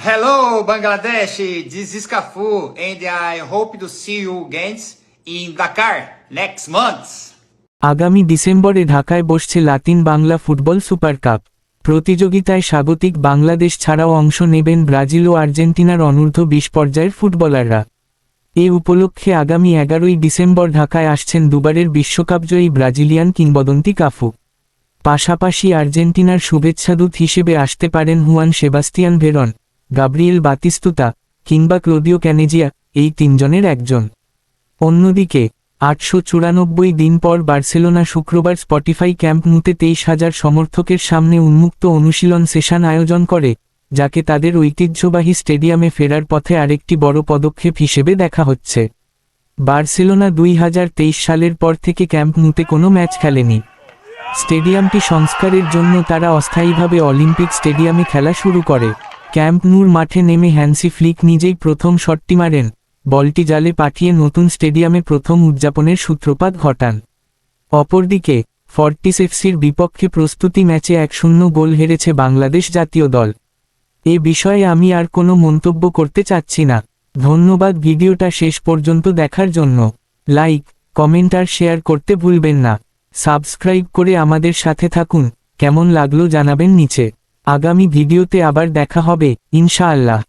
Hello, Bangladesh. This is Cafu, and I hope to see you again in Dakar next month. আগামী ডিসেম্বরে ঢাকায় বসছে Latin Bangla football super cup. প্রতিযোগিতায় স্বাগতিক বাংলাদেশ ছাড়াও অংশ নেবেন ব্রাজিল ও আর্জেন্টিনার অনূর্ধ্ব-20 পর্যায়ের ফুটবলাররা। এ উপলক্ষে আগামী 11ই ডিসেম্বর ঢাকায় আসছেন দুবারের বিশ্বকাপজয়ী ব্রাজিলিয়ান কিংবদন্তি কাফু। পাশাপাশি আর্জেন্টিনার শুভেচ্ছাদূত হিসেবে আসতে পারেন Juan Sebastian Veron, Gabriel Batistuta কিংবা ক্লোদিও ক্যানেজিয়া, এই তিনজনের একজন। অন্যদিকে 894 দিন পর বার্সেলোনা শুক্রবার স্পটিফাই ক্যাম্প নুতে 23,000 সমর্থকের সামনে উন্মুক্ত অনুশীলন সেশন আয়োজন করে, যাকে তাদের ঐতিহ্যবাহী স্টেডিয়ামে ফেরার পথে আরেকটি বড় পদক্ষেপ হিসেবে দেখা হচ্ছে। বার্সেলোনা 2023 সালের পর থেকে ক্যাম্প নুতে কোনো ম্যাচ খেলেনি। স্টেডিয়ামটি সংস্কারের জন্য তারা অস্থায়ীভাবে অলিম্পিক স্টেডিয়ামে খেলা শুরু করে। ক্যাম্প নুর মাঠে নেমে হ্যান্সি ফ্লিক নিজেই প্রথম শটটি মারেন, বলটি জালে পাঠিয়ে নতুন স্টেডিয়ামে প্রথম উদযাপনের সূত্রপাত ঘটান। অপরদিকে ফর্টিস এফসির বিপক্ষে প্রস্তুতি ম্যাচে 1-0 গোল হেরেছে বাংলাদেশ জাতীয় দল। এ বিষয়ে আমি আর কোনো মন্তব্য করতে চাচ্ছি না। ধন্যবাদ ভিডিওটা শেষ পর্যন্ত দেখার জন্য। লাইক, কমেন্ট আর শেয়ার করতে ভুলবেন না। সাবস্ক্রাইব করে আমাদের সাথে থাকুন। কেমন লাগলো জানাবেন নিচে। আগামী ভিডিওতে আবার দেখা হবে ইনশাআল্লাহ।